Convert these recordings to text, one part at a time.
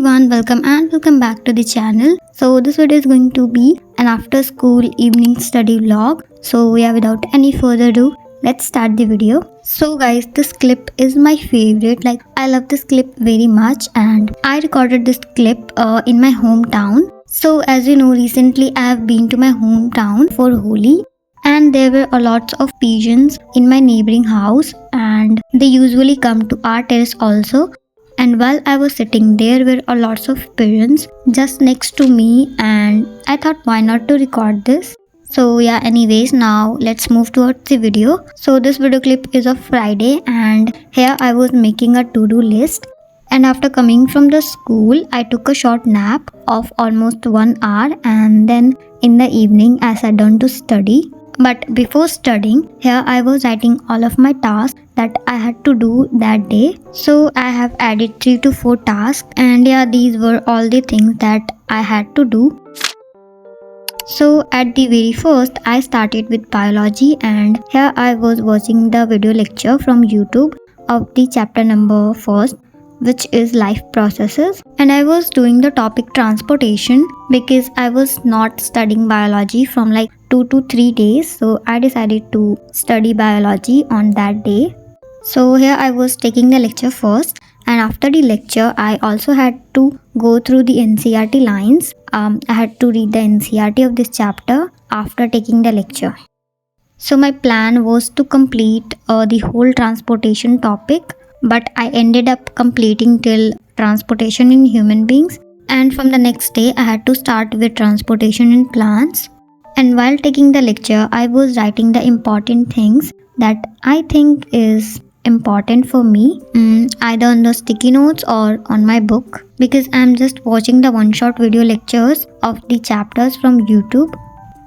everyone, welcome back to the channel. So this video is going to be an after school evening study vlog. So without any further ado, let's start the video. So guys, this clip is my favorite. Like, I love this clip very much and I recorded this clip in my hometown. So as you know, recently I have been to my hometown for Holi. And there were a lot of pigeons in my neighboring house and they usually come to our terrace also. And while I was sitting there were a lots of pigeons just next to me and I thought why not to record this. So anyways, now let's move towards the video. So this video clip is of Friday and here I was making a to-do list. And after coming from the school, I took a short nap of almost 1 hour and then in the evening I sat down to study. But before studying, here I was writing all of my tasks that I had to do that day. So I have added 3 to 4 tasks and these were all the things that I had to do. So at the very first, I started with biology and here I was watching the video lecture from YouTube of the chapter number 1, which is life processes, and I was doing the topic transportation because I was not studying biology from like 2 to 3 days, so I decided to study biology on that day. So here I was taking the lecture first, and after the lecture I also had to go through the NCERT lines. I had to read the NCERT of this chapter after taking the lecture. So my plan was to complete the whole transportation topic, but I ended up completing till transportation in human beings, and from the next day I had to start with transportation in plants. And while taking the lecture, I was writing the important things that I think is important for me, either on the sticky notes or on my book, because I'm just watching the one-shot video lectures of the chapters from YouTube.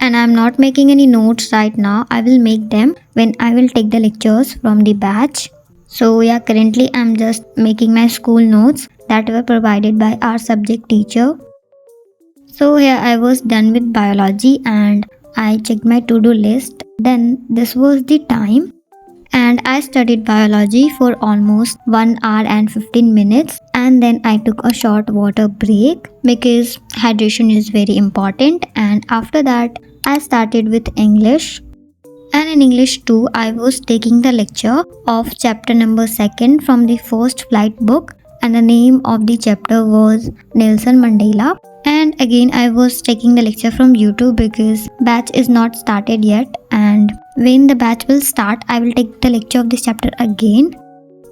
And I'm not making any notes right now. I will make them when I will take the lectures from the batch. So currently I'm just making my school notes that were provided by our subject teacher. So here I was done with biology and I checked my to-do list. Then this was the time and I studied biology for almost 1 hour and 15 minutes, and then I took a short water break because hydration is very important, and after that I started with English. And in English too, I was taking the lecture of chapter number 2 from the First Flight book, and the name of the chapter was Nelson Mandela. And again I was taking the lecture from YouTube because batch is not started yet, and when the batch will start I will take the lecture of this chapter again.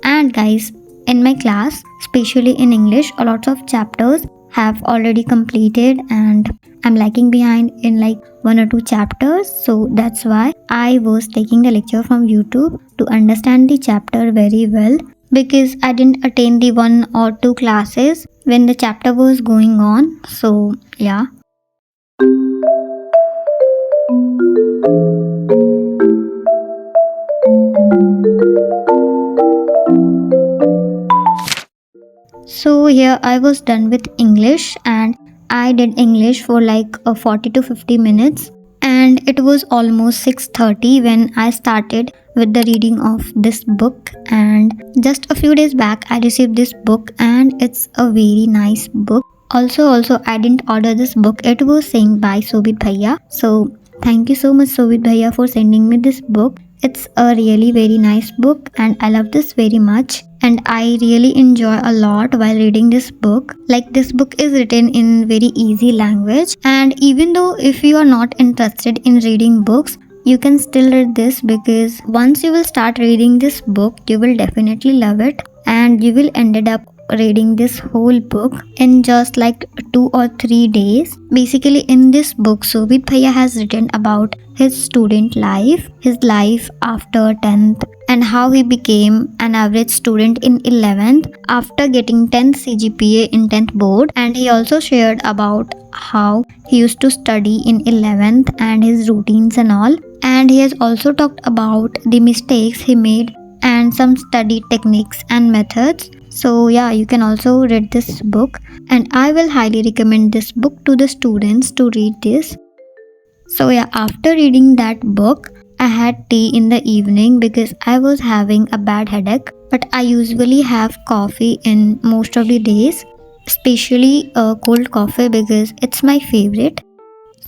And guys, in my class, especially in English, a lot of chapters have already completed and I'm lagging behind in like 1 or 2 chapters, so that's why I was taking the lecture from YouTube to understand the chapter very well, because I didn't attend the 1 or 2 classes when the chapter was going on. So So here I was done with English and I did English for like 40 to 50 minutes, and it was almost 6:30 when I started with the reading of this book. And just a few days back I received this book and it's a very nice book. Also I didn't order this book, it was saying by Shobhit bhaiya. So thank you so much Shobhit bhaiya for sending me this book. It's a really very nice book and I love this very much. And I really enjoy a lot while reading this book. Like, this book is written in very easy language, and even though if you are not interested in reading books, you can still read this, because once you will start reading this book you will definitely love it and you will ended up reading this whole book in just like 2 or 3 days. Basically in this book Shobhit bhaiya has written about his student life, his life after 10th, and how he became an average student in 11th after getting 10th CGPA in 10th board. And he also shared about how he used to study in 11th and his routines and all. And he has also talked about the mistakes he made and some study techniques and methods. So you can also read this book and I will highly recommend this book to the students to read this. So after reading that book, I had tea in the evening because I was having a bad headache, but I usually have coffee in most of the days. especially cold coffee because it's my favorite.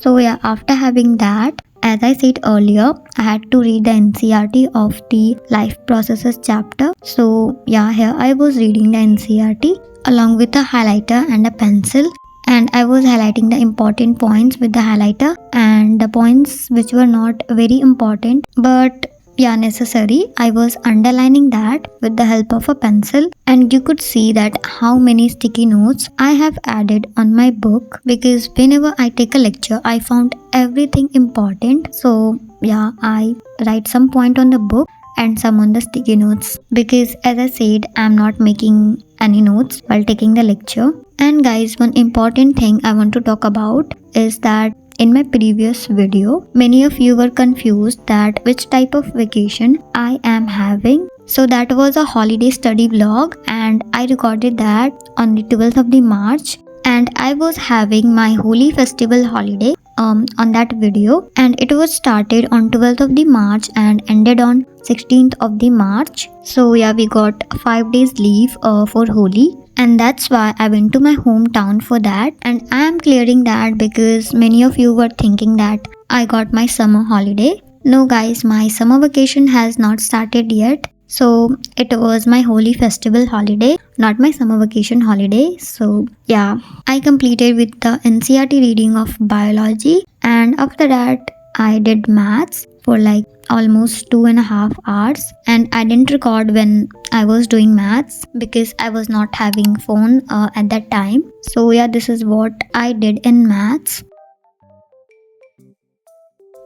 So yeah, after having that, as I said earlier, I had to read the NCERT of the life processes chapter. So yeah, here I was reading the NCERT along with a highlighter and a pencil, and I was highlighting the important points with the highlighter and the points which were not very important but yeah necessary, I was underlining that with the help of a pencil. And you could see that how many sticky notes I have added on my book, because whenever I take a lecture I found everything important. So yeah, I write some point on the book and some on the sticky notes, because as I said, I'm not making any notes while taking the lecture. And guys, one important thing I want to talk about is that in my previous video, many of you were confused that which type of vacation I am having. So that was a holiday study vlog, and I recorded that on the 12th of the March, and I was having my holy festival holiday on that video, and it was started on 12th of the March and ended on 16th of the March. So yeah, we got 5 days leave for Holi, and that's why I went to my hometown for that. And I am clearing that because many of you were thinking that I got my summer holiday. No guys, my summer vacation has not started yet. So it was my holy festival holiday, not my summer vacation holiday. So yeah, I completed with the NCERT reading of biology, and after that I did maths for like almost 2.5 hours, and I didn't record when I was doing maths because I was not having phone at that time. So yeah, this is what I did in maths.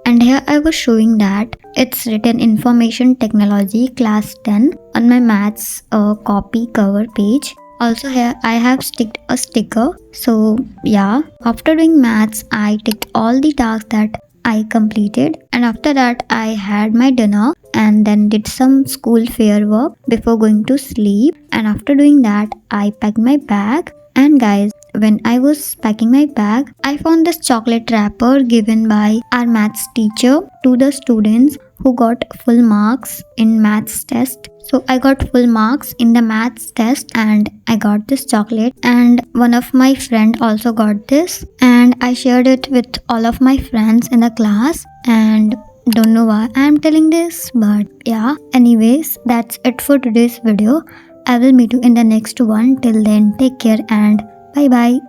And here I was showing that it's written Information Technology class 10 on my maths copy cover page. Also here I have sticked a sticker. So yeah, after doing maths I ticked all the tasks that I completed, and after that I had my dinner and then did some school fair work before going to sleep. And after doing that I packed my bag. And guys, when I was packing my bag, I found this chocolate wrapper given by our maths teacher to the students who got full marks in maths test. So I got full marks in the maths test and I got this chocolate, and one of my friend also got this, and I shared it with all of my friends in the class. And don't know why I'm telling this, but yeah, anyways, that's it for today's video. I will meet you in the next one. Till then, take care and bye bye.